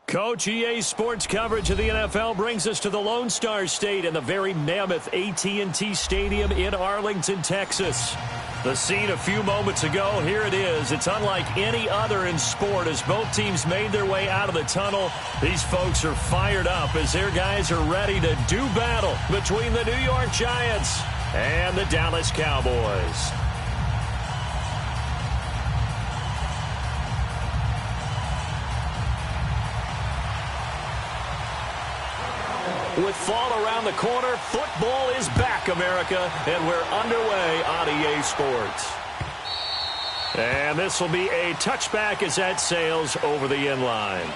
Coach, EA Sports coverage of the NFL brings us to the Lone Star State in the very mammoth AT&T Stadium in Arlington, Texas. The scene a few moments ago, here it is. It's unlike any other in sport as both teams made their way out of the tunnel. These folks are fired up as their guys are ready to do battle between the New York Giants and the Dallas Cowboys. With fall around the corner, football is back, America, and we're underway on EA Sports. And this will be a touchback as that sails over the end line.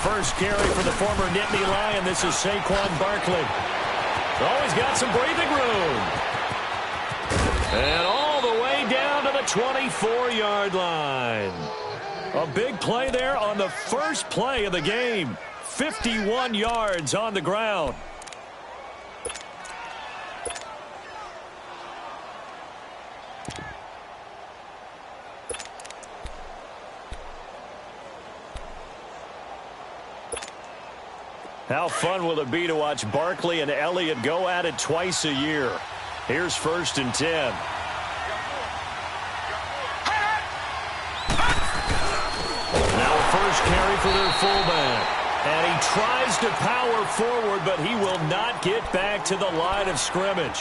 First carry for the former Nittany Lion. This is Saquon Barkley. Oh, he's got some breathing room. And all the way down to the 24-yard line. A big play there on the first play of the game. 51 yards on the ground. How fun will it be to watch Barkley and Elliott go at it twice a year? Here's 1st and 10. Now a first carry for their fullback. And he tries to power forward, but he will not get back to the line of scrimmage.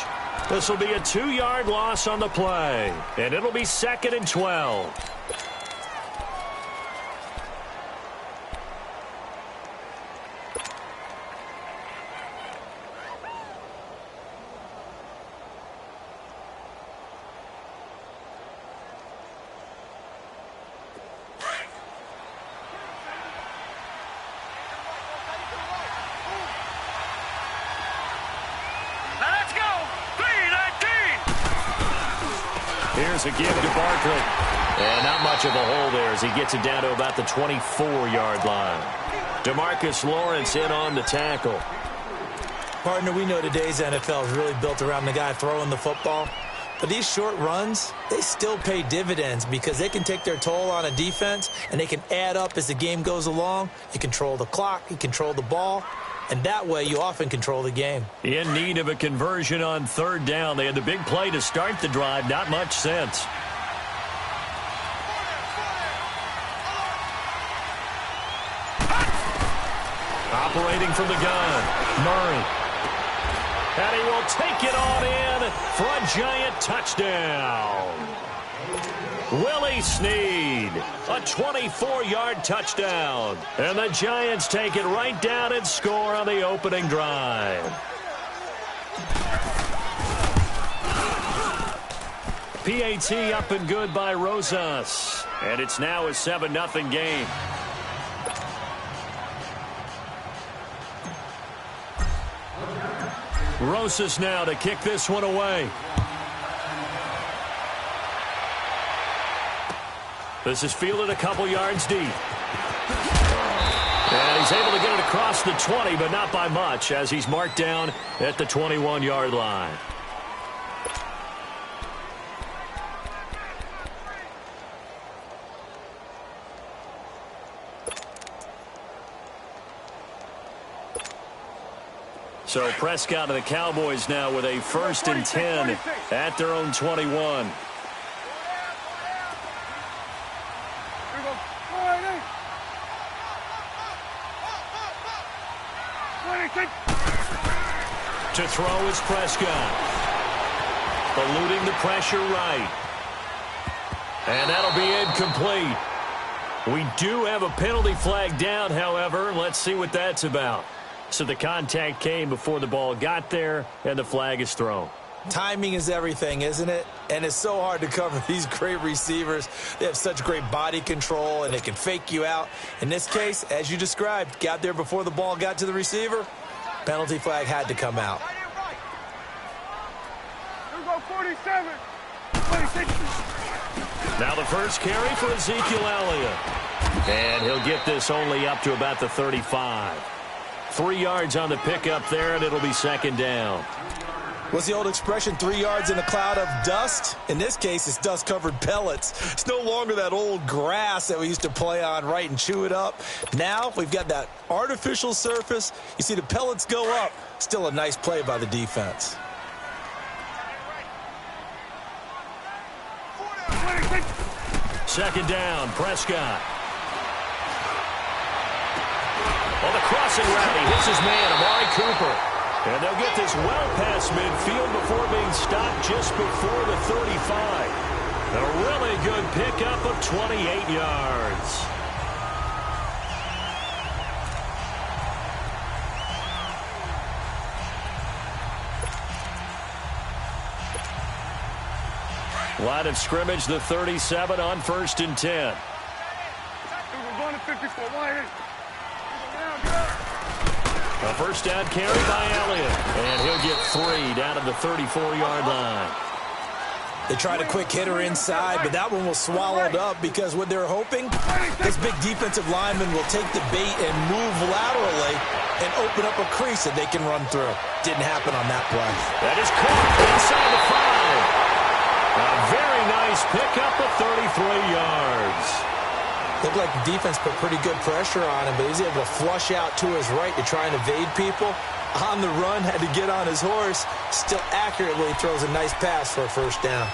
This will be a 2-yard loss on the play. And it'll be 2nd and 12. Here's a give to Barkley. And not much of a hole there as he gets it down to about the 24-yard line. DeMarcus Lawrence in on the tackle. Partner, we know today's NFL is really built around the guy throwing the football. But these short runs, they still pay dividends because they can take their toll on a defense and they can add up as the game goes along. You control the clock, you control the ball. And that way, you often control the game. In need of a conversion on 3rd down. They had the big play to start the drive. Not much sense. Operating from the gun, Murray. And he will take it on in for a Giant touchdown. Willie Snead, a 24-yard touchdown. And the Giants take it right down and score on the opening drive. PAT up and good by Rosas. And it's now a 7-0 game. Rosas now to kick this one away. This is fielded a couple yards deep. And he's able to get it across the 20, but not by much, as he's marked down at the 21-yard line. So Prescott and the Cowboys now with a 1st and 10 at their own 21. To throw is Prescott. Eluding the pressure right. And that'll be incomplete. We do have a penalty flag down, however. Let's see what that's about. So the contact came before the ball got there, and the flag is thrown. Timing is everything, isn't it? And it's so hard to cover these great receivers. They have such great body control, and they can fake you out. In this case, as you described, got there before the ball got to the receiver. Penalty flag had to come out. Here we go, 47, 26. Now the first carry for Ezekiel Elliott. And he'll get this only up to about the 35. 3 yards on the pickup there, and it'll be second down. What's the old expression, 3 yards in a cloud of dust? In this case, it's dust-covered pellets. It's no longer that old grass that we used to play on, right, and chew it up. Now we've got that artificial surface. You see the pellets go up. Still a nice play by the defense. Second down, Prescott. On the crossing route, he hits his man, Amari Cooper. And they'll get this well past midfield before being stopped just before the 35. A really good pickup of 28 yards. Line of scrimmage, the 37 on 1st and 10. We're going to 54. A first down carry by Elliott. And he'll get 3 down at the 34-yard line. They tried a quick hitter inside, but that one was swallowed up because what they're hoping, this big defensive lineman will take the bait and move laterally and open up a crease that they can run through. Didn't happen on that play. That is caught inside the 5. A very nice pickup of 33 yards. Looked like the defense put pretty good pressure on him, but he's able to flush out to his right to try and evade people. On the run, had to get on his horse. Still accurately throws a nice pass for a first down.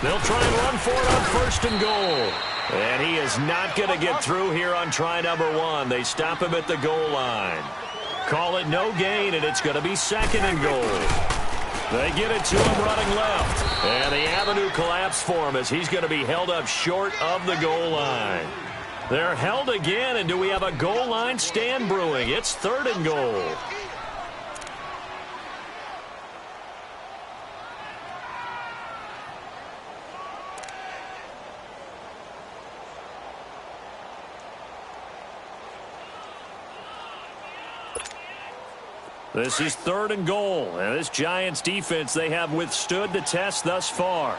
They'll try and run for it on 1st and goal. And he is not going to get through here on try number 1. They stop him at the goal line. Call it no gain, and it's going to be 2nd and goal. They get it to him running left. And the avenue collapsed for him as he's going to be held up short of the goal line. They're held again, and do we have a goal line stand brewing? It's 3rd and goal. This is 3rd and goal, and this Giants defense, they have withstood the test thus far.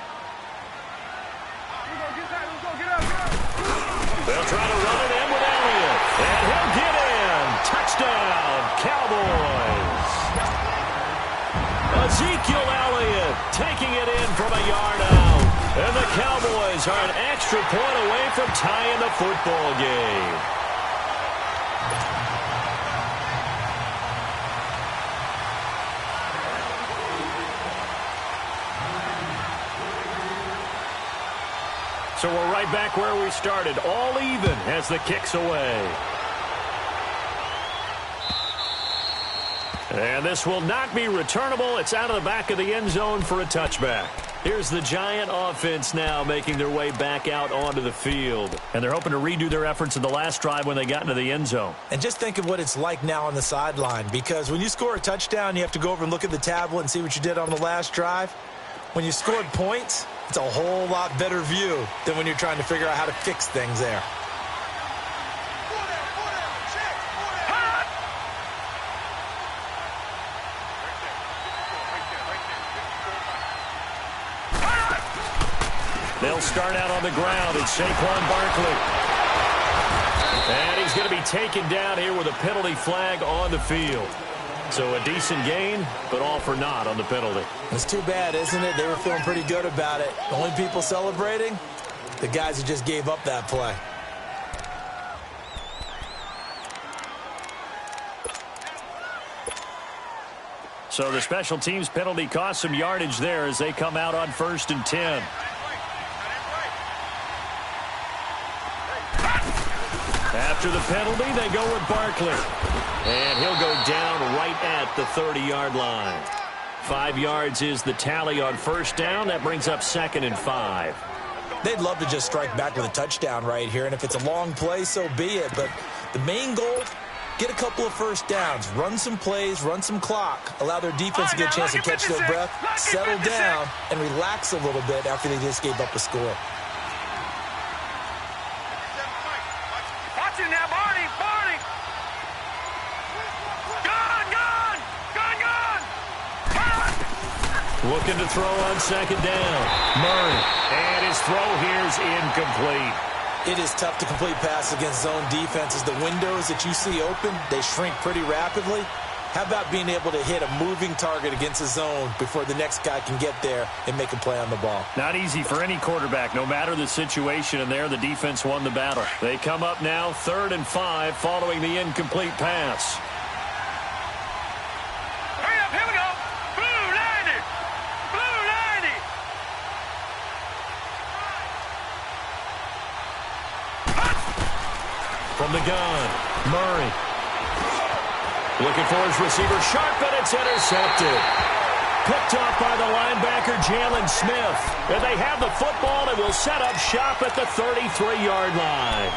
They'll try to run it in with Elliott, and he'll get in. Touchdown, Cowboys. Ezekiel Elliott taking it in from a yard out, and the Cowboys are an extra point away from tying the football game. So we're right back where we started, all even as the kick's away. And this will not be returnable. It's out of the back of the end zone for a touchback. Here's the Giant offense now making their way back out onto the field. And they're hoping to redo their efforts in the last drive when they got into the end zone. And just think of what it's like now on the sideline, because when you score a touchdown, you have to go over and look at the tablet and see what you did on the last drive. When you scored points, it's a whole lot better view than when you're trying to figure out how to fix things there. They'll start out on the ground. It's Saquon Barkley. And he's going to be taken down here with a penalty flag on the field. So a decent gain, but all for naught on the penalty. It's too bad, isn't it? They were feeling pretty good about it. The only people celebrating, the guys who just gave up that play. So the special teams penalty cost some yardage there as they come out on 1st and 10. After the penalty, they go with Barkley. And he'll go down right at the 30-yard line. 5 yards is the tally on first down. That brings up 2nd and 5. They'd love to just strike back with a touchdown right here, and if it's a long play, so be it. But the main goal, get a couple of first downs, run some plays, run some clock, allow their defense to get a chance to catch their breath, settle down, and relax a little bit after they just gave up a score. Watch it now, Barney! Barney! Looking to throw on 2nd down. Murray. And his throw here's incomplete. It is tough to complete passes against zone defenses. The windows that you see open, they shrink pretty rapidly. How about being able to hit a moving target against a zone before the next guy can get there and make a play on the ball? Not easy for any quarterback, no matter the situation, and there the defense won the battle. They come up now 3rd and 5 following the incomplete pass. Hurry up, here we go! Blue 90! Blue 90! From the gun, Murray. Looking for his receiver, sharp, and it's intercepted. Picked off by the linebacker, Jalen Smith. And they have the football and will set up shop at the 33-yard line.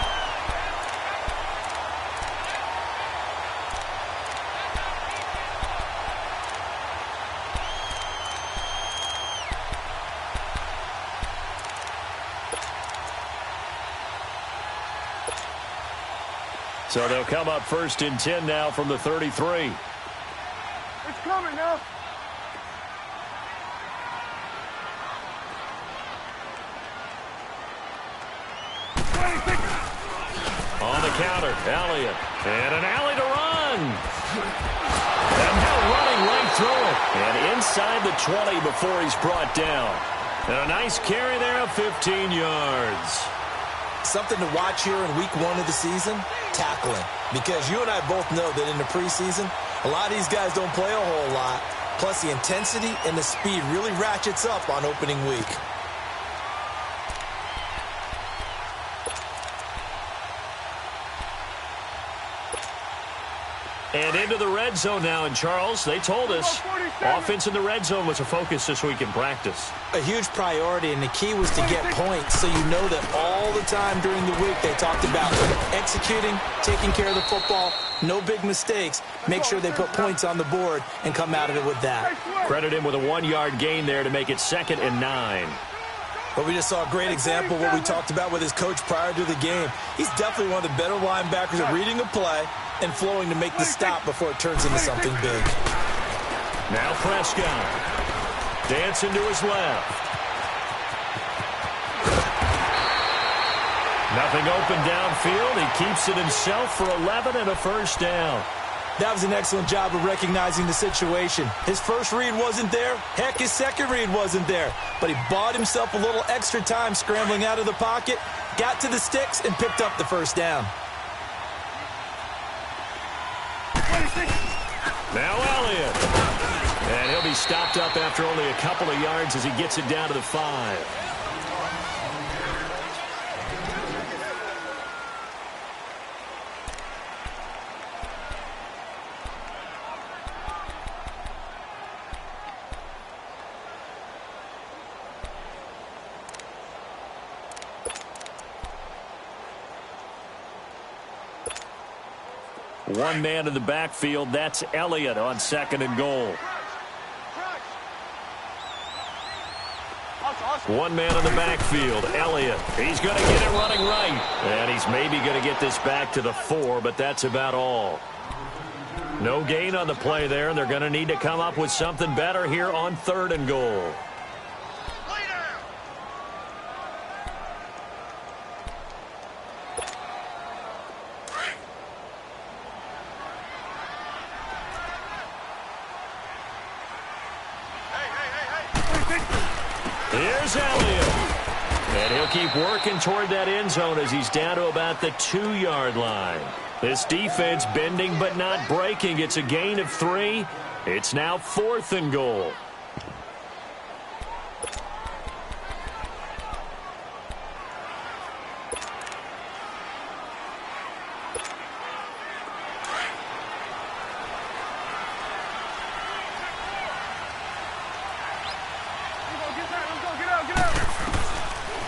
So they'll come up 1st and 10 now from the 33. It's coming now. On the counter, Elliott. And an alley to run. And now running right through it. And inside the 20 before he's brought down. And a nice carry there of 15 yards. Something to watch here in week 1 of the season, tackling. Because you and I both know that in the preseason, a lot of these guys don't play a whole lot. Plus, the intensity and the speed really ratchets up on opening week. And into the red zone now. And, Charles, they told us offense in the red zone was a focus this week in practice. A huge priority, and the key was to get points. So you know that all the time during the week they talked about executing, taking care of the football, no big mistakes. Make sure they put points on the board and come out of it with that. Credit him with a 1-yard gain there to make it 2nd and 9. But we just saw a great example of what we talked about with his coach prior to the game. He's definitely one of the better linebackers at reading a play and flowing to make the stop before it turns into something big. Now Prescott. Dancing to his left. Nothing open downfield. He keeps it himself for 11 and a first down. That was an excellent job of recognizing the situation. His first read wasn't there. Heck, his second read wasn't there. But he bought himself a little extra time scrambling out of the pocket, got to the sticks, and picked up the first down. Now Elliott. And he'll be stopped up after only a couple of yards as he gets it down to the 5. One man in the backfield. That's Elliott on 2nd and goal. One man in the backfield, Elliott. He's going to get it running right. And he's maybe going to get this back to the 4, but that's about all. No gain on the play there, and they're going to need to come up with something better here on 3rd and goal. Here's Elliott. And he'll keep working toward that end zone as he's down to about the 2-yard line. This defense bending but not breaking. It's a gain of 3. It's now 4th and goal.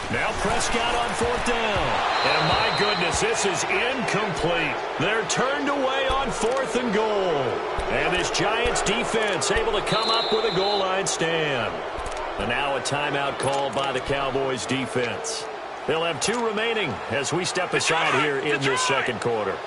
Now Prescott on 4th down. And my goodness, this is incomplete. They're turned away on 4th and goal. And this Giants defense able to come up with a goal line stand. And now a timeout called by the Cowboys defense. They'll have 2 remaining as we step aside here in this second quarter.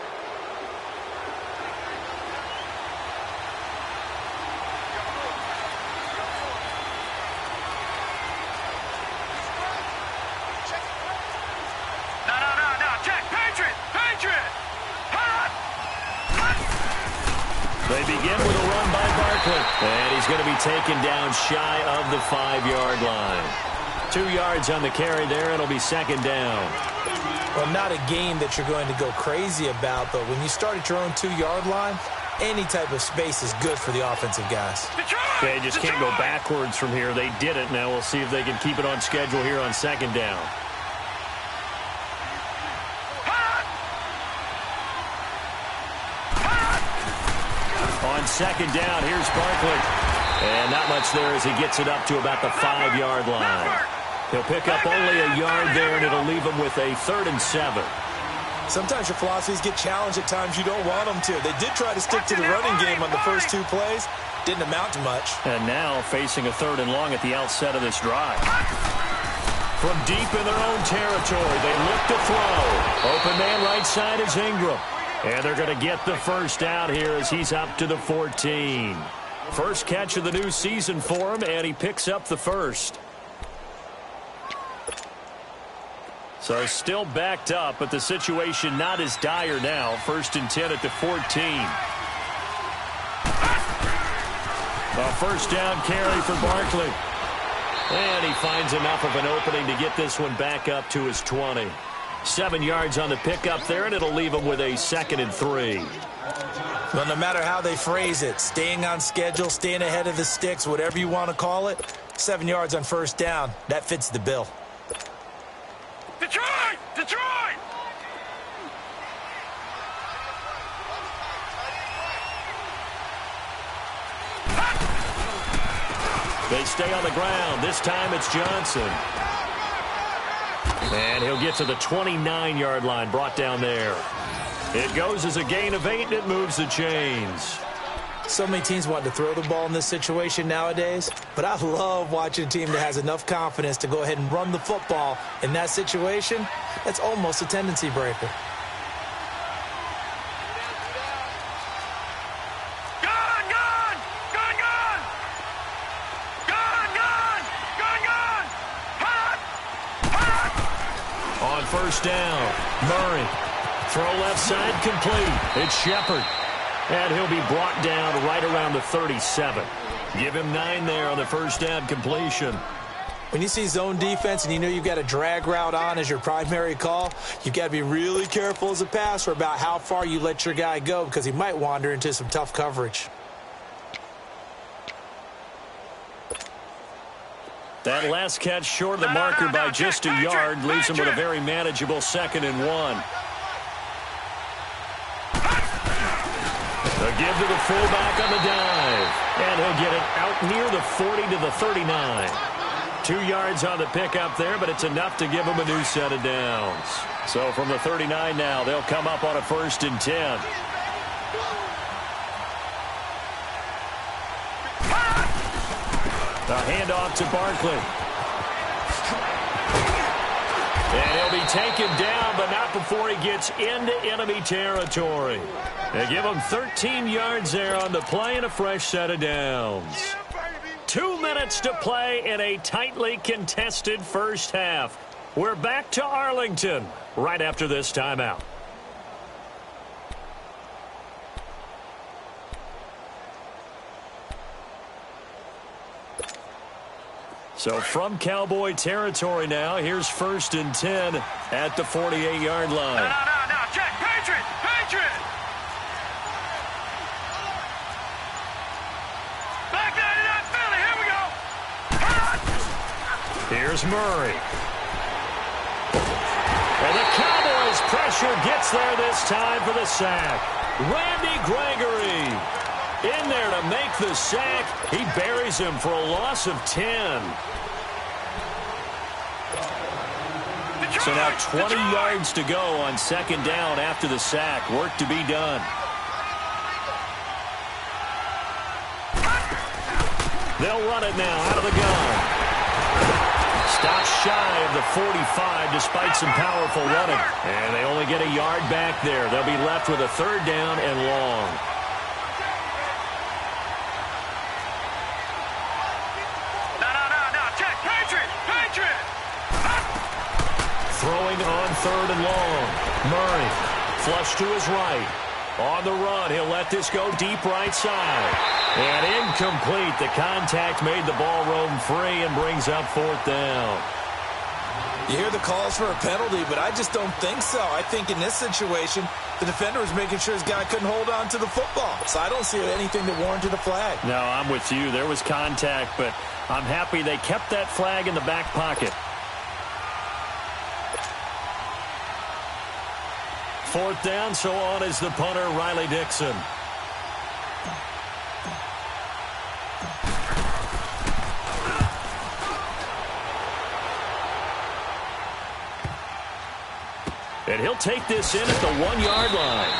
They begin with a run by Barkley. And he's going to be taken down shy of the 5-yard line. 2 yards on the carry there, and it'll be 2nd down. Well, not a game that you're going to go crazy about, but when you start at your own 2-yard line, any type of space is good for the offensive guys. They just can't go backwards from here. They did it. Now we'll see if they can keep it on schedule here on 2nd down. On 2nd down, here's Barkley. And not much there as he gets it up to about the 5-yard line. He'll pick up only a yard there, and it'll leave him with a 3rd and 7. Sometimes your philosophies get challenged at times you don't want them to. They did try to stick to the running game on the first 2 plays. Didn't amount to much. And now facing a 3rd and long at the outset of this drive. From deep in their own territory, they look to throw. Open man right side is Ingram. And they're going to get the first out here as he's up to the 14. First catch of the new season for him, and he picks up the first. So still backed up, but the situation not as dire now. 1st and 10 at the 14. A first down carry for Barkley. And he finds enough of an opening to get this one back up to his 20. 7 yards on the pickup there, and it'll leave him with a 2nd and 3. Well, no matter how they phrase it, staying on schedule, staying ahead of the sticks, whatever you want to call it, 7 yards on first down, that fits the bill. Detroit! Detroit! They stay on the ground. This time it's Johnson. And he'll get to the 29-yard line, brought down there. It goes as a gain of 8, and it moves the chains. So many teams want to throw the ball in this situation nowadays, but I love watching a team that has enough confidence to go ahead and run the football. In that situation, that's almost a tendency breaker. First down, Murray. Throw left side complete. It's Shepard. And he'll be brought down right around the 37. Give him 9 there on the first down completion. When you see zone defense and you know you've got a drag route on as your primary call, you've got to be really careful as a passer about how far you let your guy go because he might wander into some tough coverage. That last catch short of the marker by just a yard leaves him with a very manageable 2nd and 1. A give to the fullback on the dive. And he'll get it out near the 40 to the 39. 2 yards on the pickup there, but it's enough to give him a new set of downs. So from the 39 now, they'll come up on a 1st and 10. The handoff to Barkley. And he'll be taken down, but not before he gets into enemy territory. They give him 13 yards there on the play and a fresh set of downs. 2 minutes to play in a tightly contested first half. We're back to Arlington right after this timeout. So from Cowboy territory now, here's 1st and 10 at the 48-yard line. No, check, Patriot! Back 99 Philly, here we go! Here's Murray. And the Cowboys pressure gets there this time for the sack. Randy Gregory in there to make the sack. He buries him for a loss of 10. So now 20 yards to go on second down after the sack. Work to be done. They'll run it now out of the gun. Stops shy of the 45 despite some powerful running. And they only get a yard back there. They'll be left with a third down and long. No. Check. Patriot. Throwing on third and long. Murray flush to his right. On the run, he'll let this go deep right side. And incomplete. The contact made the ball roam free and brings up fourth down. You hear the calls for a penalty, but I just don't think so. I think in this situation, the defender was making sure his guy couldn't hold on to the football. So I don't see anything that warranted a flag. No, I'm with you. There was contact, but I'm happy they kept that flag in the back pocket. Fourth down, so on is the punter, Riley Dixon. And he'll take this in at the 1-yard line.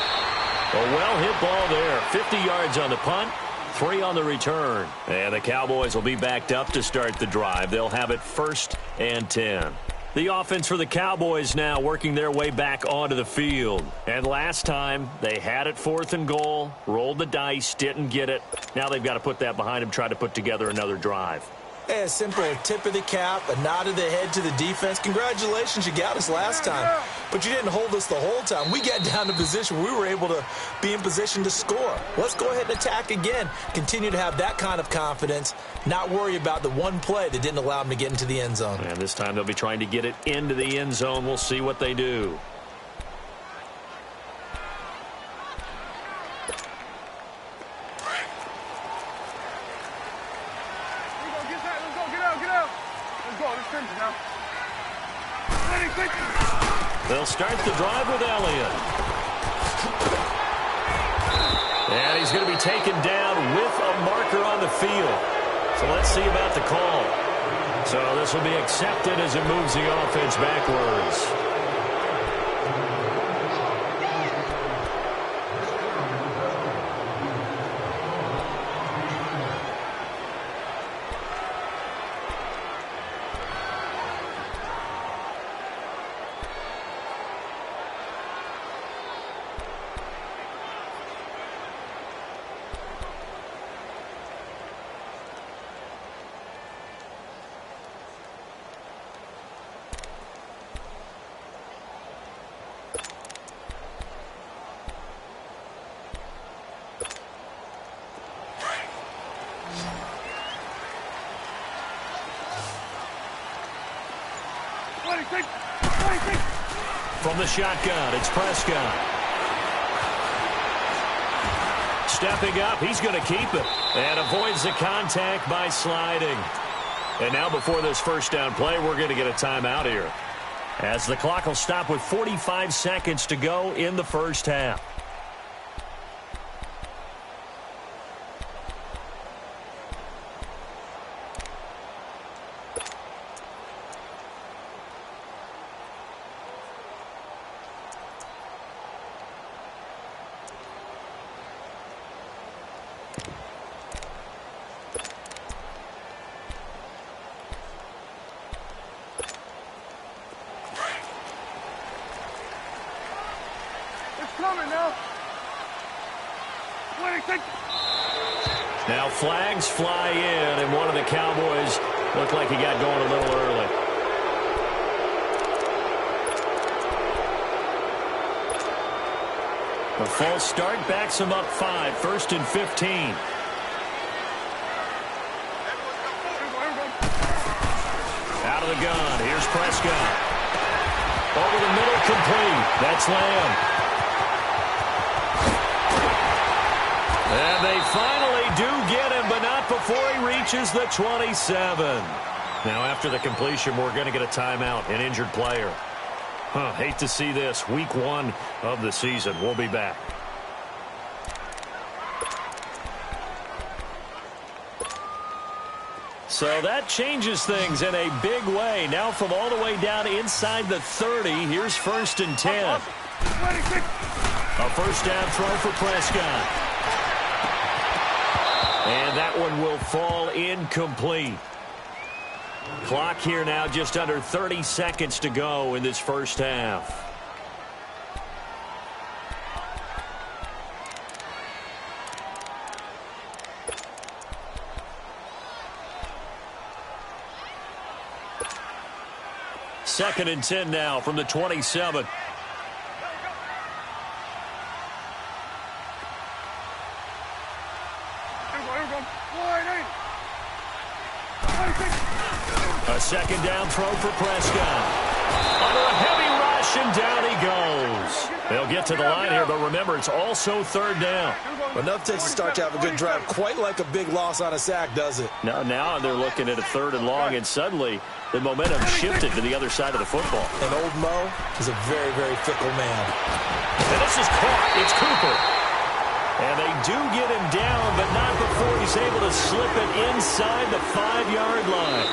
A well-hit ball there. 50 yards on the punt, 3 on the return. And the Cowboys will be backed up to start the drive. They'll have it 1st and 10. The offense for the Cowboys now working their way back onto the field. And last time, they had it 4th and goal, rolled the dice, didn't get it. Now they've got to put that behind them, try to put together another drive. Hey, a simple tip of the cap, a nod of the head to the defense. Congratulations, you got us last time. But you didn't hold us the whole time. We got down to position. We were able to be in position to score. Let's go ahead and attack again. Continue to have that kind of confidence. Not worry about the one play that didn't allow them to get into the end zone. And this time they'll be trying to get it into the end zone. We'll see what they do. They'll start the drive with Elliott. And he's going to be taken down with a marker on the field. So let's see about the call. So this will be accepted as it moves the offense backwards. From the shotgun, it's Prescott. Stepping up, he's going to keep it. And avoids the contact by sliding. And now before this first down play, we're going to get a timeout here, as the clock will stop with 45 seconds to go in the first half. Now flags fly in, and one of the Cowboys looked like he got going a little early. The false start backs him up 5, 1st and 15. Out of the gun, here's Prescott. Over the middle, complete. That's Lamb. And they finally do get him, but not before he reaches the 27. Now, after the completion, we're going to get a timeout, an injured player. Hate to see this. Week 1 of the season. We'll be back. So that changes things in a big way. Now from all the way down inside the 30, here's 1st and 10. A first down throw for Prescott. And that one will fall incomplete. Clock here now just under 30 seconds to go in this first half. Second and 10 now from the 27. A second down throw for Prescott. Under a heavy rush, and down he goes. They'll get to the line here, but remember, it's also third down. Enough takes a start to have a good drive. Quite like a big loss on a sack, does it? Now they're looking at a 3rd and long, and suddenly the momentum shifted to the other side of the football. And old Mo is a very, very fickle man. And this is caught. It's Cooper. And they do get him down, but not before he's able to slip it inside the 5-yard line.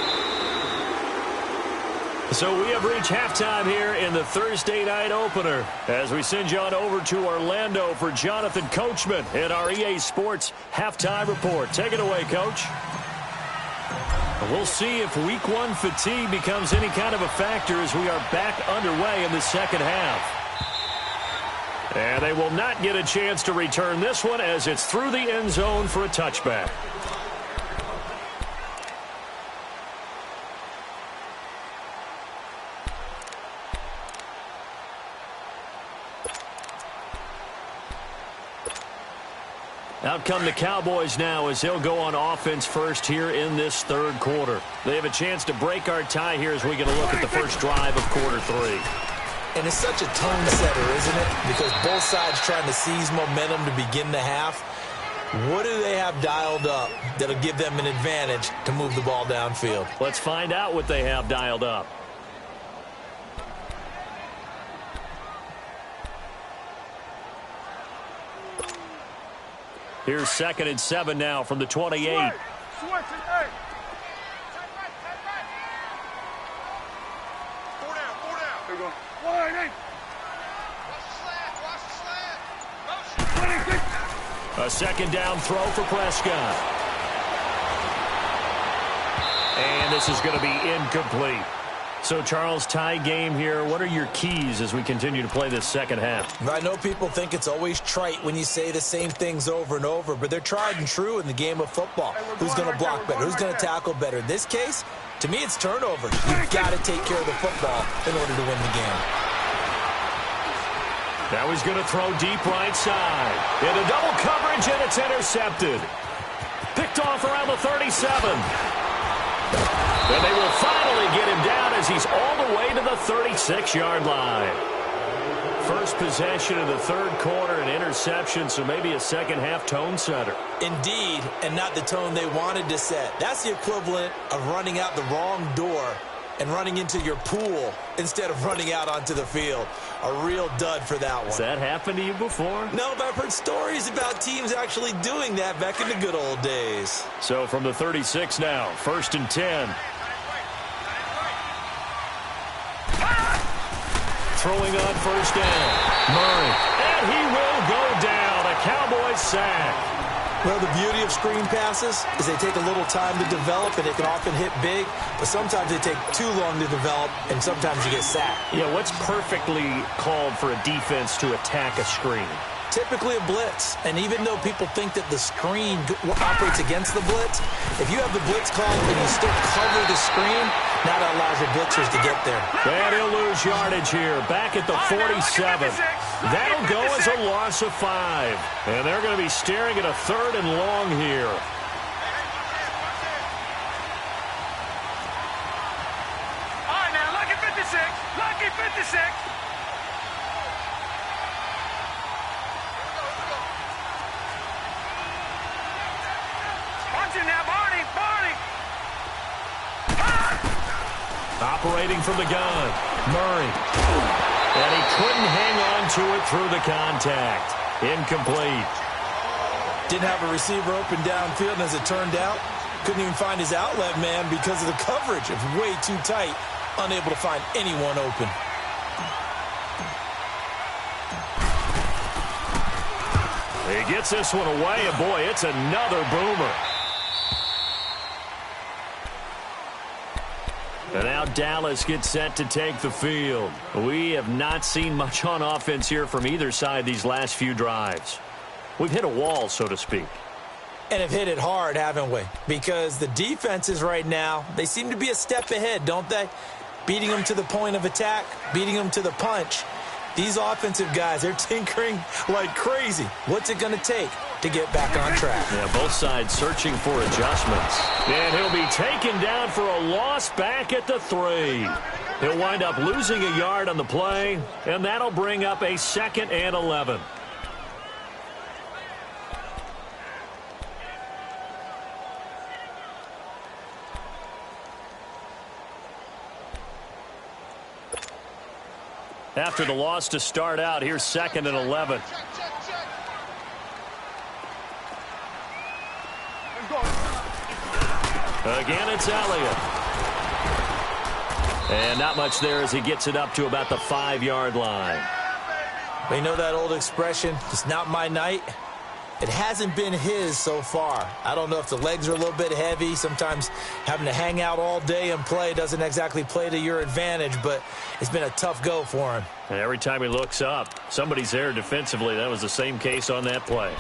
So we have reached halftime here in the Thursday night opener as we send you on over to Orlando for Jonathan Coachman in our EA Sports Halftime Report. Take it away, Coach. We'll see if Week 1 fatigue becomes any kind of a factor as we are back underway in the second half. And they will not get a chance to return this one as it's through the end zone for a touchback. Out come the Cowboys now as they'll go on offense first here in this third quarter. They have a chance to break our tie here as we get a look at the first drive of quarter 3. And it's such a tone setter, isn't it? Because both sides trying to seize momentum to begin the half. What do they have dialed up that'll give them an advantage to move the ball downfield? Let's find out what they have dialed up. Here's 2nd and 7 now from the 28. A second down throw for Prescott. And this is going to be incomplete. So, Charles, tie game here. What are your keys as we continue to play this second half? I know people think it's always trite when you say the same things over and over, but they're tried and true in the game of football. Who's going to block better? Who's going to tackle better? In this case, to me, it's turnovers. You've got to take care of the football in order to win the game. Now he's going to throw deep right side. Into double coverage, and it's intercepted. Picked off around the 37. And they will finally get him down as he's all the way to the 36-yard line. First possession of the third quarter, an interception, so maybe a second-half tone setter. Indeed, and not the tone they wanted to set. That's the equivalent of running out the wrong door and running into your pool instead of running out onto the field. A real dud for that one. Has that happened to you before? No, but I've heard stories about teams actually doing that back in the good old days. So from the 36 now, 1st and 10. Throwing on first down. Murray. And he will go down. A Cowboys sack. Well, the beauty of screen passes is they take a little time to develop, and they can often hit big, but sometimes they take too long to develop, and sometimes you get sacked. Yeah, what's perfectly called for a defense to attack a screen? Typically a blitz, and even though people think that the screen operates against the blitz, if you have the blitz called and you still cover the screen, now that allows your blitzers to get there. And he'll lose yardage here, back at the 47. That'll go as a loss of 5. And they're going to be staring at a 3rd and long here. All right, now, lucky 56. Lucky 56. Punch it now, Barney. Barney. Operating from the gun, Murray. And he couldn't hang on to it through the contact. Incomplete. Didn't have a receiver open downfield, and as it turned out, Couldn't even find his outlet man because of the coverage. It was way too tight, unable to find anyone open. He gets this one away, and boy, it's another boomer. And now Dallas gets set to take the field. We have not seen much on offense here from either side these last few drives. We've hit a wall, so to speak. And have hit it hard, haven't we? Because the defenses right now, they seem to be a step ahead, don't they? Beating them to the point of attack, beating them to the punch. These offensive guys, they're tinkering like crazy. What's it going to take to get back on track? Yeah, both sides searching for adjustments. And he'll be taken down for a loss back at the 3. He'll wind up losing a yard on the play, and that'll bring up a 2nd and 11. After the loss to start out, here's 2nd and 11. Again, it's Elliott. And not much there as he gets it up to about the 5-yard line. You know that old expression, it's not my night? It hasn't been his so far. I don't know if the legs are a little bit heavy. Sometimes having to hang out all day and play doesn't exactly play to your advantage, but it's been a tough go for him. And every time he looks up, somebody's there defensively. That was the same case on that play.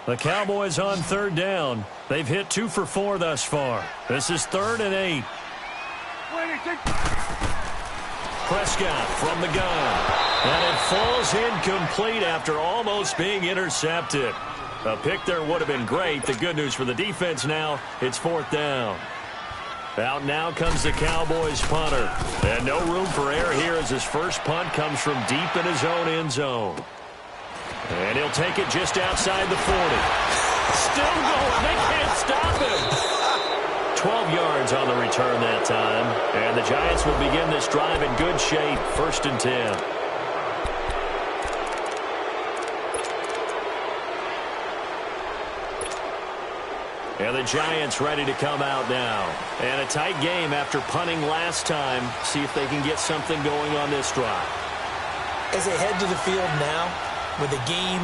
The Cowboys on 3rd down. They've hit 2 for 4 thus far. This is 3rd and 8. Prescott from the gun. And it falls incomplete after almost being intercepted. A pick there would have been great. The good news for the defense now, it's 4th down. Out now comes the Cowboys punter. And no room for error here as his first punt comes from deep in his own end zone. And he'll take it just outside the 40. Still going. They can't stop him. 12 yards on the return that time. And the Giants will begin this drive in good shape. 1st and 10. And the Giants ready to come out now. And a tight game after punting last time. See if they can get something going on this drive. As they head to the field now, with the game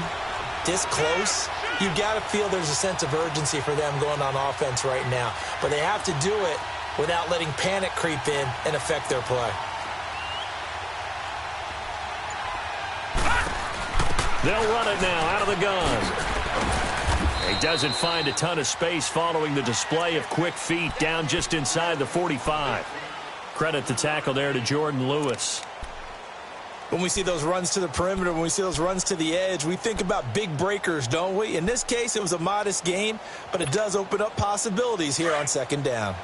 this close, you've got to feel there's a sense of urgency for them going on offense right now. But they have to do it without letting panic creep in and affect their play. They'll run it now out of the gun. He doesn't find a ton of space following the display of quick feet down just inside the 45. Credit the tackle there to Jordan Lewis. When we see those runs to the perimeter, when we see those runs to the edge, we think about big breakers, don't we? In this case, it was a modest gain, but it does open up possibilities here on 2nd down.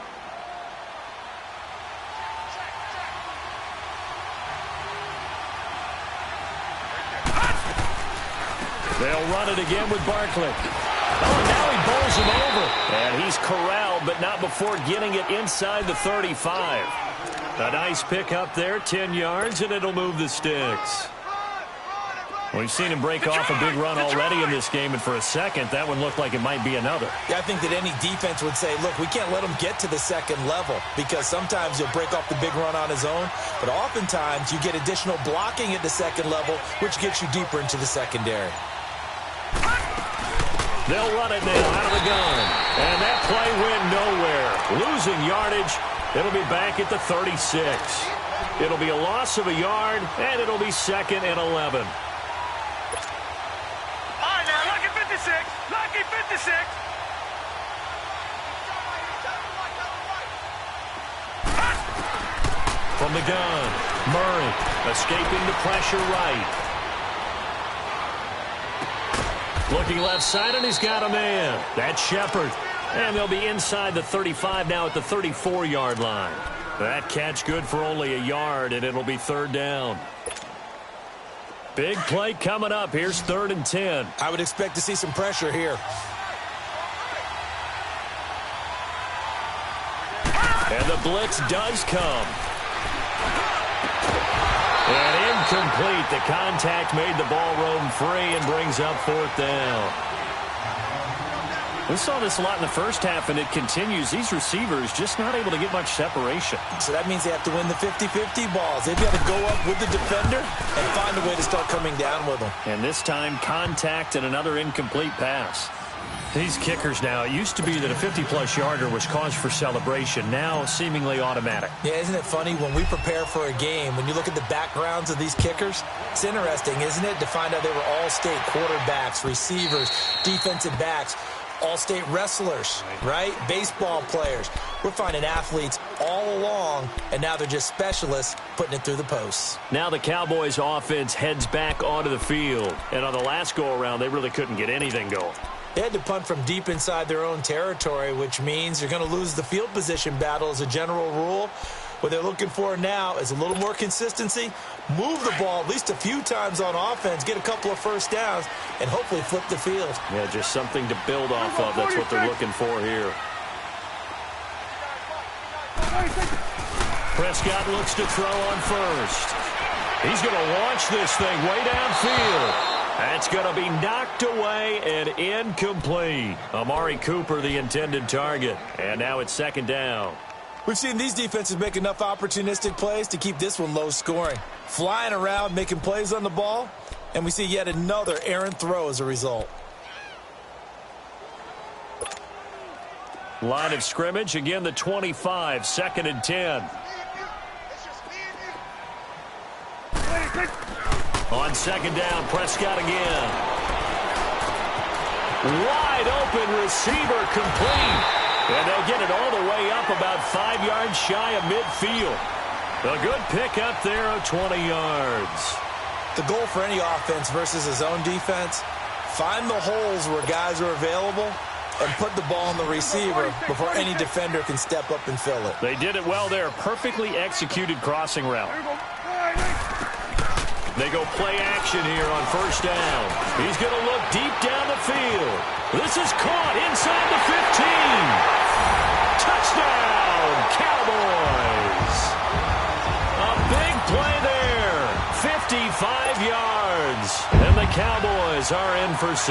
They'll run it again with Barkley. Oh, and now he bowls him over. And he's corralled, but not before getting it inside the 35. A nice pick up there, 10 yards, and it'll move the sticks. We've seen him break off a big run already in this game, and for a second, that one looked like it might be another. Yeah, I think that any defense would say, look, we can't let him get to the 2nd level, because sometimes he'll break off the big run on his own, but oftentimes you get additional blocking at the 2nd level, which gets you deeper into the secondary. They'll run it now out of the gun. And that play went nowhere. Losing yardage. It'll be back at the 36. It'll be a loss of a yard, and it'll be 2nd and 11. All right, now, lucky 56. Lucky 56. From the gun, Murray escaping the pressure right. Looking left side, and he's got a man. That's Shepard. And they'll be inside the 35 now at the 34-yard line. That catch good for only a yard, and it'll be 3rd down. Big play coming up. Here's 3rd and 10. I would expect to see some pressure here. And the blitz does come. And incomplete. The contact made the ball roam free and brings up 4th down. We saw this a lot in the first half, and it continues. These receivers just not able to get much separation. So that means they have to win the 50-50 balls. They've got to go up with the defender and find a way to start coming down with them. And this time, contact and another incomplete pass. These kickers now, it used to be that a 50-plus yarder was cause for celebration. Now, seemingly automatic. Yeah, isn't it funny? When we prepare for a game, when you look at the backgrounds of these kickers, it's interesting, isn't it, to find out they were all-state quarterbacks, receivers, defensive backs, all-state wrestlers, right? Baseball players. We're finding athletes all along, and now they're just specialists putting it through the posts. Now the Cowboys' offense heads back onto the field. And on the last go-around, they really couldn't get anything going. They had to punt from deep inside their own territory, which means you're going to lose the field position battle as a general rule. What they're looking for now is a little more consistency, move the ball at least a few times on offense, get a couple of first downs, and hopefully flip the field. Yeah, just something to build off of. That's what they're looking for here. Prescott looks to throw on first. He's going to launch this thing way downfield. That's going to be knocked away and incomplete. Amari Cooper, the intended target. And now it's second down. We've seen these defenses make enough opportunistic plays to keep this one low scoring. Flying around, making plays on the ball, and we see yet another errant throw as a result. Line of scrimmage, again the 25, second and 10. On second down, Prescott again. Wide open receiver complete. And they'll get it all the way up about 5 yards shy of midfield. A good pick up there of 20 yards. The goal for any offense versus his own defense, find the holes where guys are available and put the ball on the receiver before any defender can step up and fill it. They did it well there. Perfectly executed crossing route. They go play action here on first down. He's going to look deep down the field. This is caught inside the 15. Touchdown, Cowboys. A big play there. 55 yards. And the Cowboys are in for 6.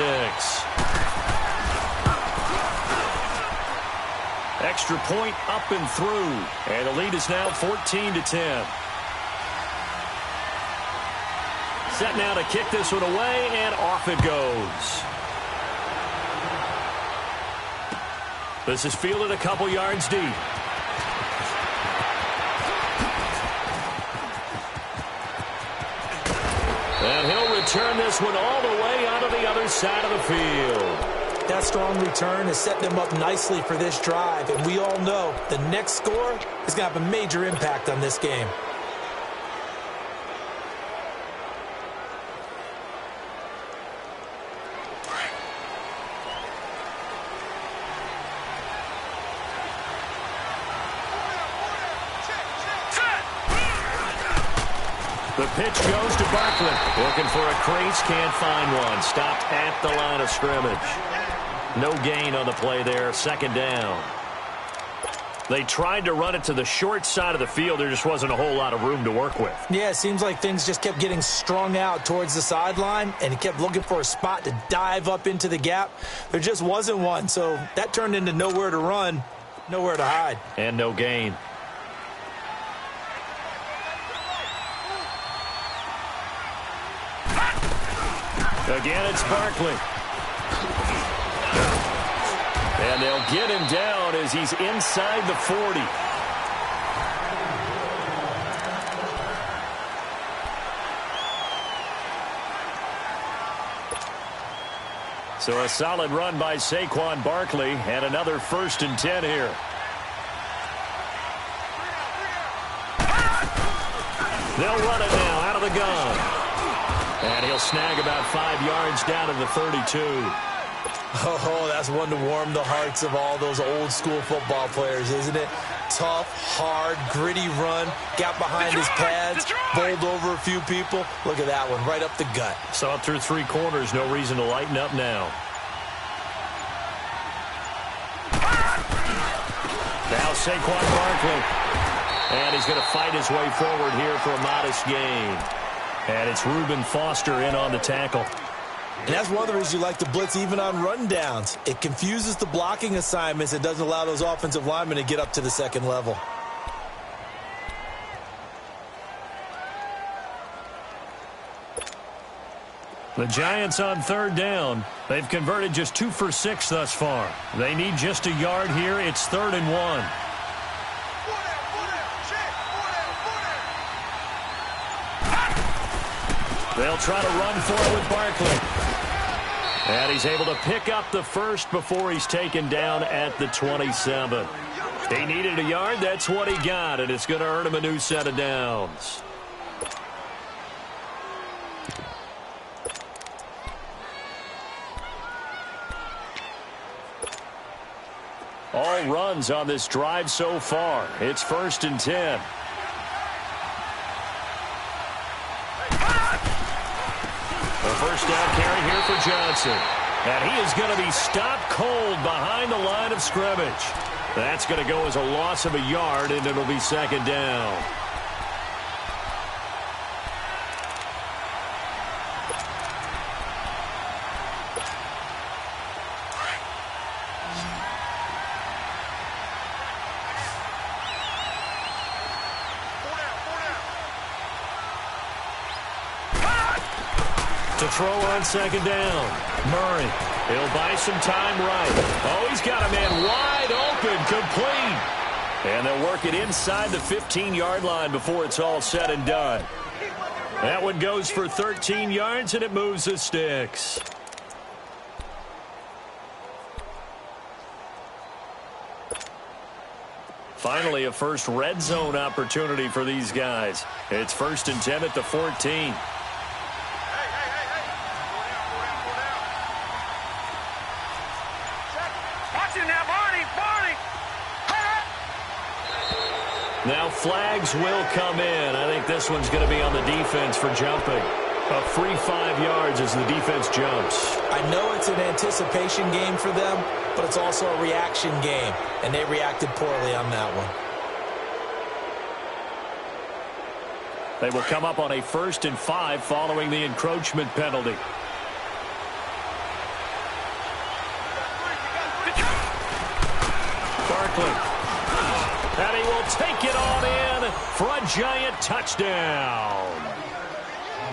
Extra point up and through. And the lead is now 14-10. Set now to kick this one away, and off it goes. This is fielded a couple yards deep. And he'll return this one all the way out of the other side of the field. That strong return has set them up nicely for this drive, and we all know the next score is going to have a major impact on this game. The pitch goes to Barkley. Looking for a crease, can't find one. Stopped at the line of scrimmage. No gain on the play there, second down. They tried to run it to the short side of the field. There just wasn't a whole lot of room to work with. Yeah, it seems like things just kept getting strung out towards the sideline, and he kept looking for a spot to dive up into the gap. There just wasn't one, so that turned into nowhere to run, nowhere to hide. And no gain. Again, it's Barkley. And they'll get him down as he's inside the 40. So a solid run by Saquon Barkley, and another 1st and 10 here. They'll run it now out of the gun. And he'll snag about 5 yards down to the 32. Oh, that's one to warm the hearts of all those old school football players, isn't it? Tough, hard, gritty run, got behind his pads, bowled over a few people. Look at that one, right up the gut. Saw it through 3 corners, no reason to lighten up now. Now Saquon Barkley. And he's going to fight his way forward here for a modest gain. And it's Reuben Foster in on the tackle. And that's one of the reasons you like to blitz even on rundowns. It confuses the blocking assignments. It doesn't allow those offensive linemen to get up to the second level. The Giants on third down. They've converted just 2 for 6 thus far. They need just a yard here. It's 3rd and 1. They'll try to run for it with Barkley. And he's able to pick up the first before he's taken down at the 27. He needed a yard. That's what he got, and it's going to earn him a new set of downs. All runs on this drive so far. It's 1st and 10. The first down carry here for Johnson. And he is going to be stopped cold behind the line of scrimmage. That's going to go as a loss of a yard, and it'll be 2nd down. To throw on 2nd down. Murray. He'll buy some time right. Oh, he's got a man wide open, complete. And they'll work it inside the 15-yard line before it's all said and done. That one goes for 13 yards, and it moves the sticks. Finally, a first red zone opportunity for these guys. It's 1st and 10 at the 14. Now flags will come in. I think this one's going to be on the defense for jumping. A free 5 yards as the defense jumps. I know it's an anticipation game for them, but it's also a reaction game, and they reacted poorly on that one. They will come up on a 1st and 5 following the encroachment penalty. Barkley. And he will take it on in for a Giant touchdown.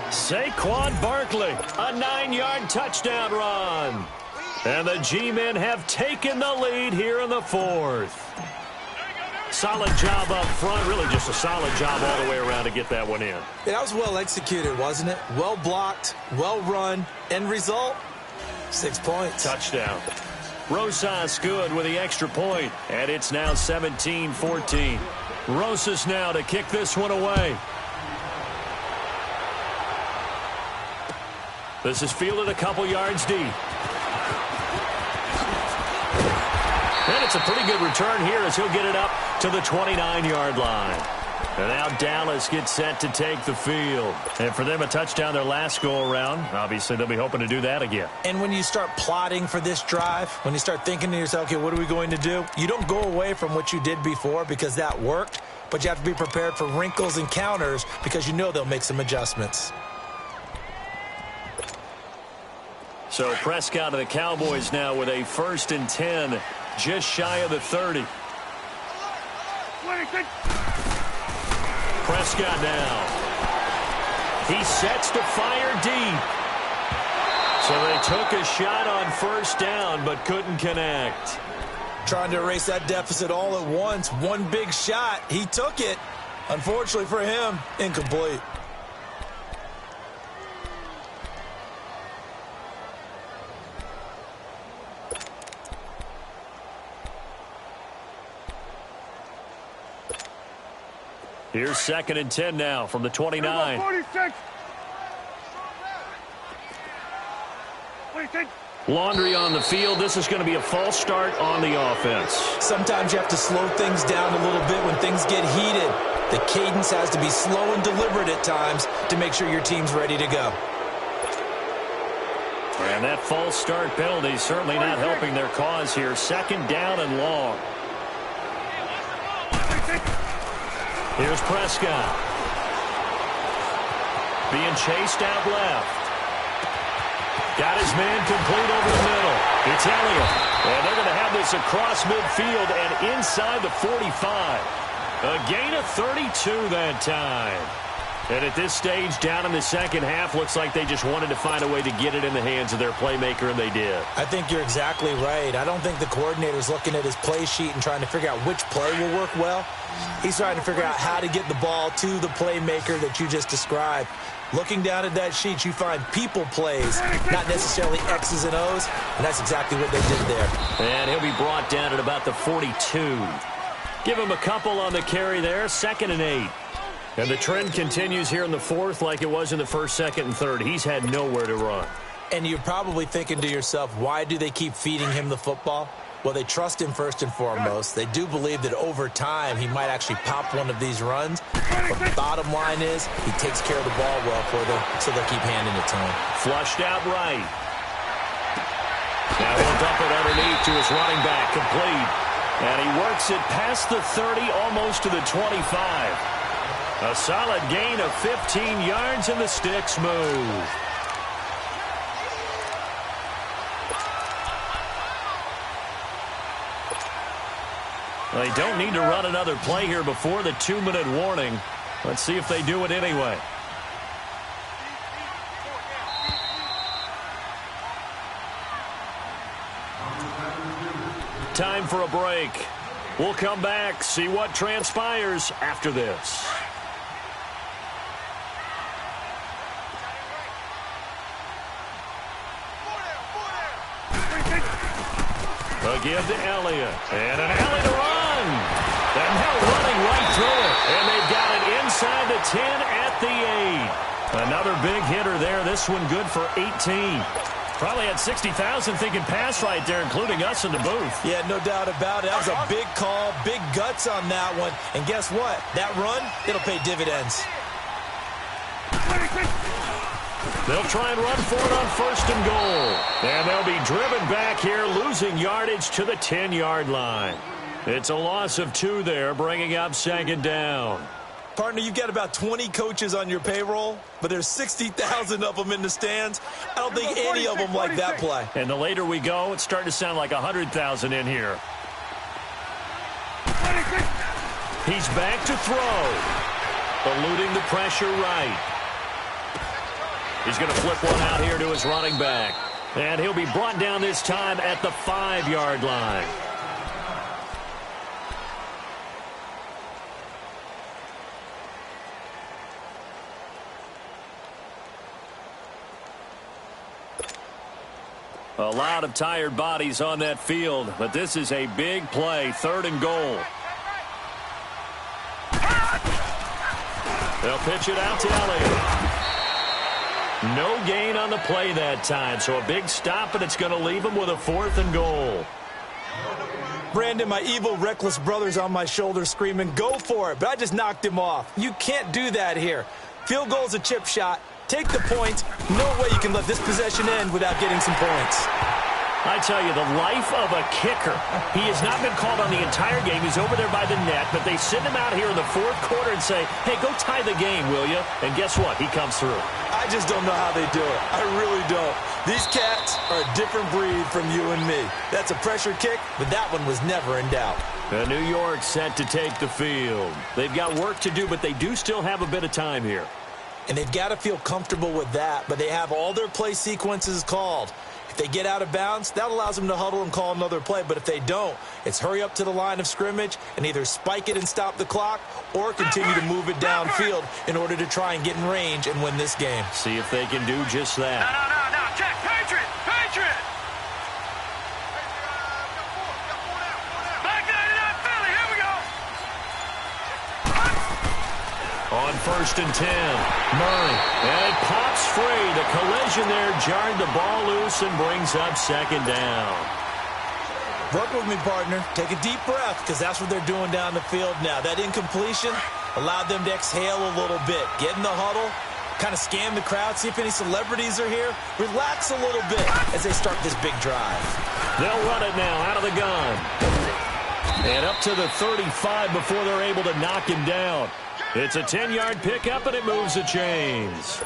Saquon Barkley, a 9-yard touchdown run. And the G-men have taken the lead here in the 4th. Solid job up front, really just a solid job all the way around to get that one in. That was well executed, wasn't it? Well blocked, well run. End result, 6 points. Touchdown. Rosas good with the extra point, and it's now 17-14. Rosas now to kick this one away. This is fielded a couple yards deep. And it's a pretty good return here as he'll get it up to the 29-yard line. And now Dallas gets set to take the field. And for them, a touchdown their last go-around. Obviously, they'll be hoping to do that again. And when you start plotting for this drive, when you start thinking to yourself, okay, what are we going to do? You don't go away from what you did before because that worked, but you have to be prepared for wrinkles and counters because you know they'll make some adjustments. So Prescott of the Cowboys now with a 1st and 10, just shy of the 30. Prescott now. He sets to fire deep. So they took a shot on 1st down but couldn't connect. Trying to erase that deficit all at once. One big shot. He took it. Unfortunately for him, incomplete. Here's 2nd and 10 now from the 29. 46. Laundry on the field. This is going to be a false start on the offense. Sometimes you have to slow things down a little bit when things get heated. The cadence has to be slow and deliberate at times to make sure your team's ready to go. And that false start penalty is certainly not helping their cause here. 2nd down and long. Here's Prescott. Being chased out left. Got his man complete over the middle. It's Elliott. And they're going to have this across midfield and inside the 45. A gain of 32 that time. And at this stage, down in the second half, looks like they just wanted to find a way to get it in the hands of their playmaker, and they did. I think you're exactly right. I don't think the coordinator's looking at his play sheet and trying to figure out which play will work well. He's trying to figure out how to get the ball to the playmaker that you just described. Looking down at that sheet, you find people plays, not necessarily X's and O's, and that's exactly what they did there. And he'll be brought down at about the 42. Give him a couple on the carry there, 2nd and 8. And the trend continues here in the fourth like it was in the first, second, and third. He's had nowhere to run. And you're probably thinking to yourself, why do they keep feeding him the football? Well, they trust him first and foremost. They do believe that over time he might actually pop one of these runs. But the bottom line is he takes care of the ball well for them, so they'll keep handing it to him. Flushed out right. Now he'll dump it underneath to his running back, complete. And he works it past the 30, almost to the 25. A solid gain of 15 yards, and the sticks move. They don't need to run another play here before the 2-minute warning. Let's see if they do it anyway. Time for a break. We'll come back, see what transpires after this. A give to Elliott. And an alley to run. And now running right through it. And they've got it inside the 10 at the 8. Another big hitter there. This one good for 18. Probably had 60,000 thinking pass right there, including us in the booth. Yeah, no doubt about it. That was a big call, big guts on that one. And guess what? That run, it'll pay dividends. They'll try and run for it on 1st and goal. And they'll be driven back here, losing yardage to the 10-yard line. It's a loss of 2 there, bringing up 2nd down. Partner, you've got about 20 coaches on your payroll, but there's 60,000 of them in the stands. I don't think any of them like that play. And the later we go, it's starting to sound like 100,000 in here. He's back to throw. Eluding the pressure right. He's going to flip one out here to his running back. And he'll be brought down this time at the 5-yard line. A lot of tired bodies on that field, but this is a big play, 3rd and goal. They'll pitch it out to Elliott. No gain on the play that time, so a big stop, and it's going to leave him with a 4th and goal. Brandon, my evil, reckless brother's on my shoulder screaming, go for it, but I just knocked him off. You can't do that here. Field goal's a chip shot. Take the point. No way you can let this possession end without getting some points. I tell you, the life of a kicker. He has not been called on the entire game. He's over there by the net, but they send him out here in the 4th quarter and say, hey, go tie the game, will you? And guess what? He comes through. I just don't know how they do it. I really don't. These cats are a different breed from you and me. That's a pressure kick, but that one was never in doubt. New York set to take the field. They've got work to do, but they do still have a bit of time here. And they've got to feel comfortable with that, but they have all their play sequences called. If they get out of bounds, that allows them to huddle and call another play. But if they don't, it's hurry up to the line of scrimmage and either spike it and stop the clock or continue to move it downfield in order to try and get in range and win this game. See if they can do just that. No. Check. Patriot. Back 99 Philly. Here we go. On 1st and 10, Murray. And it pops free. The collision there jarred the ball loose and brings up 2nd down. Work with me, partner. Take a deep breath, because that's what they're doing down the field now. That incompletion allowed them to exhale a little bit. Get in the huddle, kind of scan the crowd, see if any celebrities are here. Relax a little bit as they start this big drive. They'll run it now out of the gun. And up to the 35 before they're able to knock him down. It's a 10-yard pickup, and it moves the chains.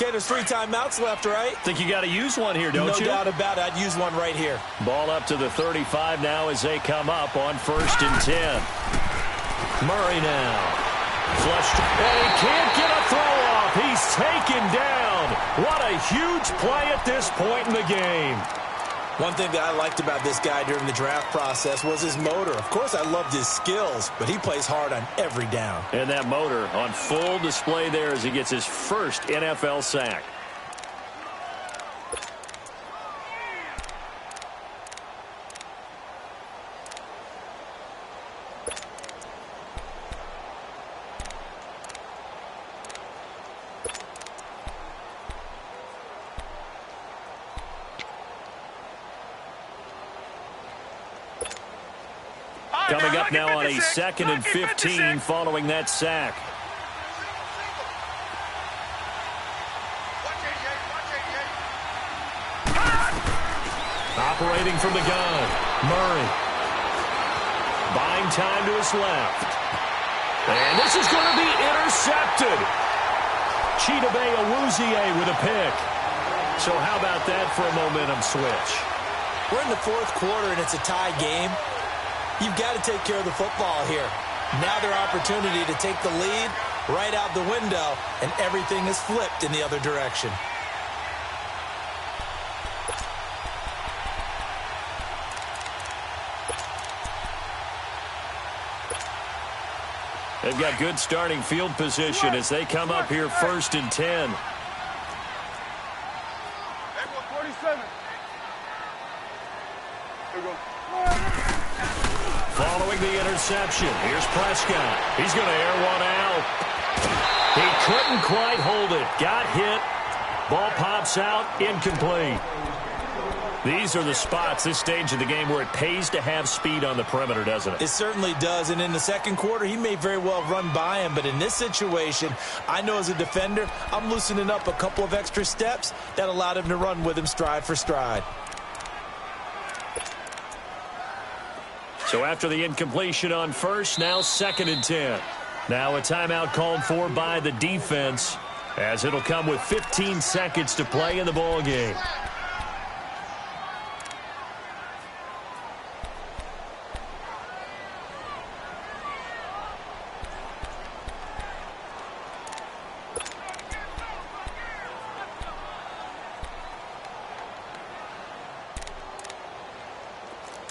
Okay, there's 3 timeouts left, right? Think you got to use one here, don't you? No doubt about it. I'd use one right here. Ball up to the 35 now as they come up on 1st and 10. Murray now. Flushed, and he can't get a throw off. He's taken down. What a huge play at this point in the game. One thing that I liked about this guy during the draft process was his motor. Of course, I loved his skills, but he plays hard on every down. And that motor on full display there as he gets his first NFL sack. Coming up now on a 2nd and 15 following that sack. Operating from the gun, Murray. Buying time to his left. And this is going to be intercepted. Chidobe Awuzie with a pick. So how about that for a momentum switch? We're in the 4th quarter, and it's a tie game. You've got to take care of the football here. Now their opportunity to take the lead right out the window, and everything is flipped in the other direction. They've got good starting field position as they come up here 1st and 10. Following the interception, here's Prescott. He's going to air one out. He couldn't quite hold it. Got hit. Ball pops out. Incomplete. These are the spots, this stage of the game, where it pays to have speed on the perimeter, doesn't it? It certainly does, and in the 2nd quarter, he may very well run by him, but in this situation, I know as a defender, I'm loosening up a couple of extra steps that allowed him to run with him stride for stride. So after the incompletion on 1st, now 2nd and 10. Now a timeout called for by the defense, as it'll come with 15 seconds to play in the ball game.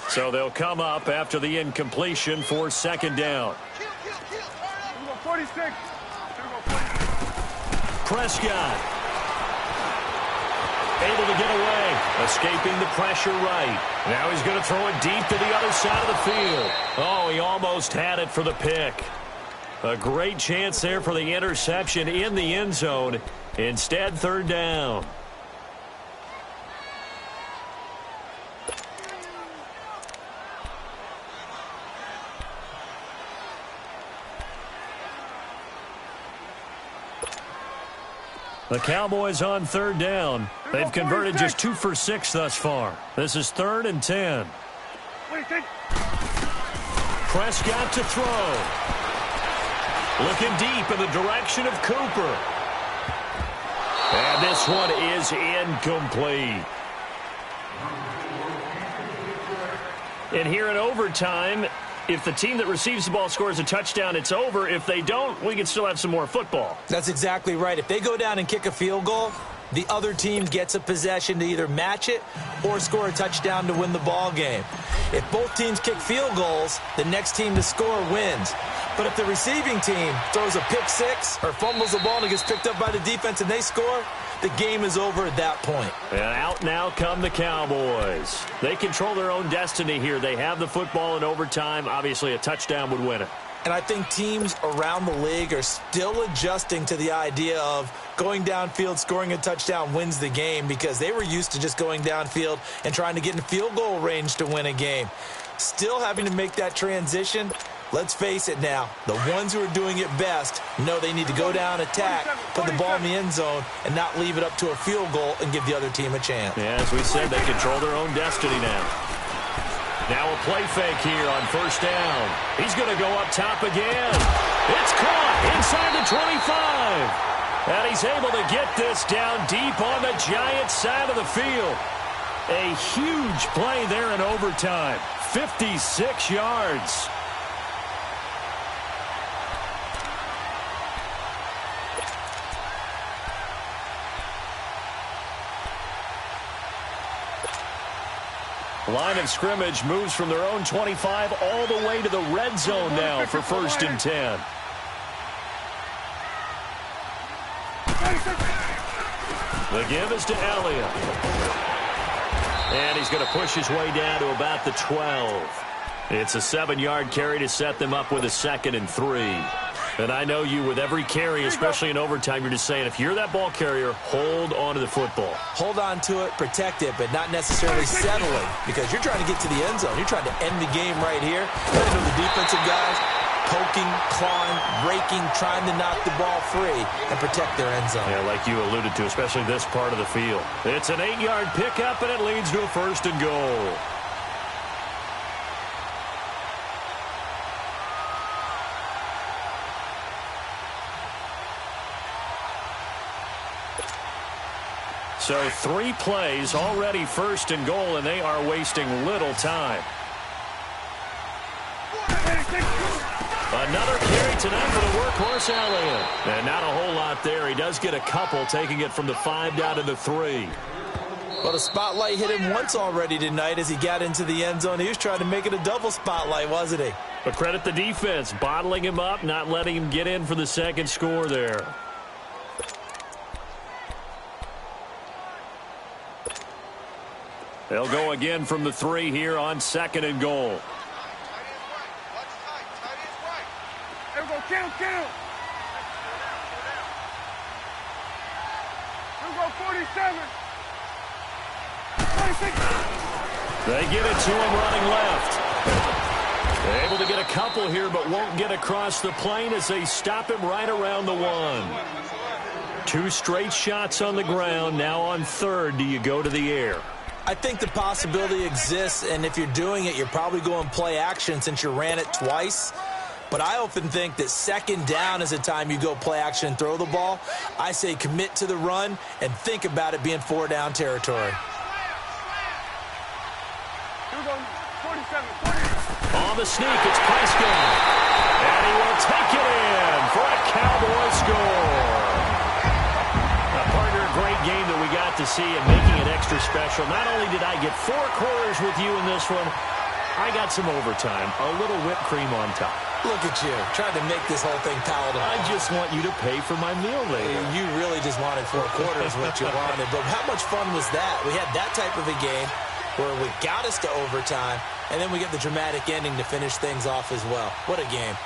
So they'll come up after the incompletion for 2nd down. 46. Prescott. Able to get away. Escaping the pressure right. Now he's going to throw it deep to the other side of the field. Oh, he almost had it for the pick. A great chance there for the interception in the end zone. Instead, 3rd down. The Cowboys on 3rd down. They've converted just 2 for 6 thus far. This is 3rd and 10. Prescott to throw. Looking deep in the direction of Cooper. And this one is incomplete. And here in overtime, if the team that receives the ball scores a touchdown, it's over. If they don't, we can still have some more football. That's exactly right. If they go down and kick a field goal, the other team gets a possession to either match it or score a touchdown to win the ball game. If both teams kick field goals, the next team to score wins. But if the receiving team throws a pick six or fumbles the ball and it gets picked up by the defense and they score, the game is over at that point. And out now come the Cowboys. They control their own destiny here. They have the football in overtime. Obviously, a touchdown would win it. And I think teams around the league are still adjusting to the idea of going downfield, scoring a touchdown wins the game, because they were used to just going downfield and trying to get in field goal range to win a game. Still having to make that transition. Let's face it now, the ones who are doing it best know they need to go down, attack, put the ball in the end zone, and not leave it up to a field goal and give the other team a chance. Yeah, as we said, they control their own destiny now. Now a play fake here on first down. He's going to go up top again. It's caught inside the 25. And he's able to get this down deep on the Giants' side of the field. A huge play there in overtime. 56 yards. Line of scrimmage moves from their own 25 all the way to the red zone now for 1st and 10. The give is to Elliott. And he's going to push his way down to about the 12. It's a 7-yard carry to set them up with a 2nd and 3. And I know you, with every carry, especially in overtime, you're just saying, if you're that ball carrier, hold on to the football. Hold on to it, protect it, but not necessarily settling, because you're trying to get to the end zone. You're trying to end the game right here. You know the defensive guys poking, clawing, raking, trying to knock the ball free and protect their end zone. Yeah, like you alluded to, especially this part of the field. It's an 8-yard pickup, and it leads to a 1st and goal. So 3 plays, already 1st and goal, and they are wasting little time. Another carry tonight for the workhorse Elliott. And not a whole lot there. He does get a couple, taking it from the 5 down to the 3. Well, the spotlight hit him once already tonight as he got into the end zone. He was trying to make it a double spotlight, wasn't he? But credit the defense, bottling him up, not letting him get in for the 2nd score there. They'll go again from the 3 here on 2nd and goal. Count. Here we go, 47. 26. They get it to him running left. They're able to get a couple here, but won't get across the plane as they stop him right around the 1. 2 straight shots on the ground. Now on 3rd, do you go to the air? I think the possibility exists, and if you're doing it, you're probably going play action since you ran it twice. But I often think that 2nd down is the time you go play action and throw the ball. I say commit to the run and think about it being 4-down territory. Here we go, 47. On the sneak, it's Prescott. And he will take it in for a Cowboy score. Partner, a great game that we got to see and making it extra special. Not only did I get 4 quarters with you in this one, I got some overtime, a little whipped cream on top. Look at you, trying to make this whole thing palatable. I just want you to pay for my meal later. You really just wanted 4 quarters what you wanted. But how much fun was that? We had that type of a game where we got us to overtime, and then we get the dramatic ending to finish things off as well. What a game.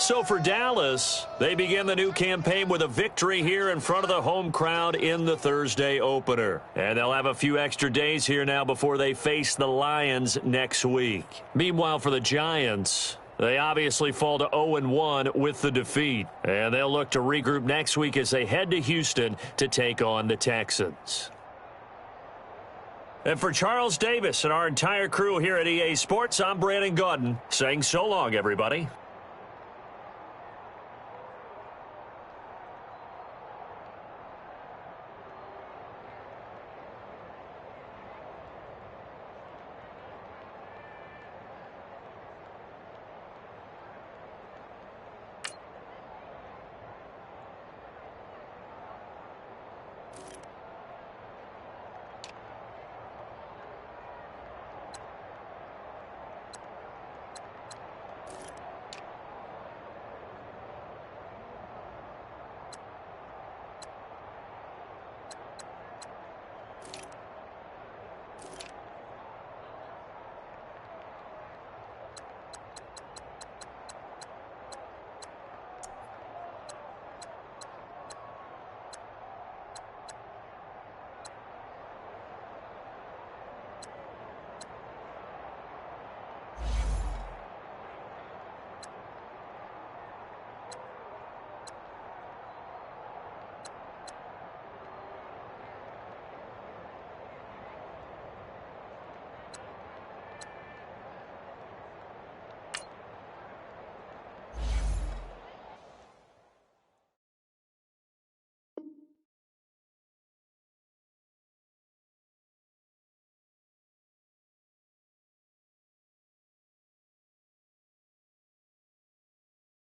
So for Dallas, they begin the new campaign with a victory here in front of the home crowd in the Thursday opener. And they'll have a few extra days here now before they face the Lions next week. Meanwhile, for the Giants, they obviously fall to 0-1 with the defeat. And they'll look to regroup next week as they head to Houston to take on the Texans. And for Charles Davis and our entire crew here at EA Sports, I'm Brandon Gaudin saying so long, everybody.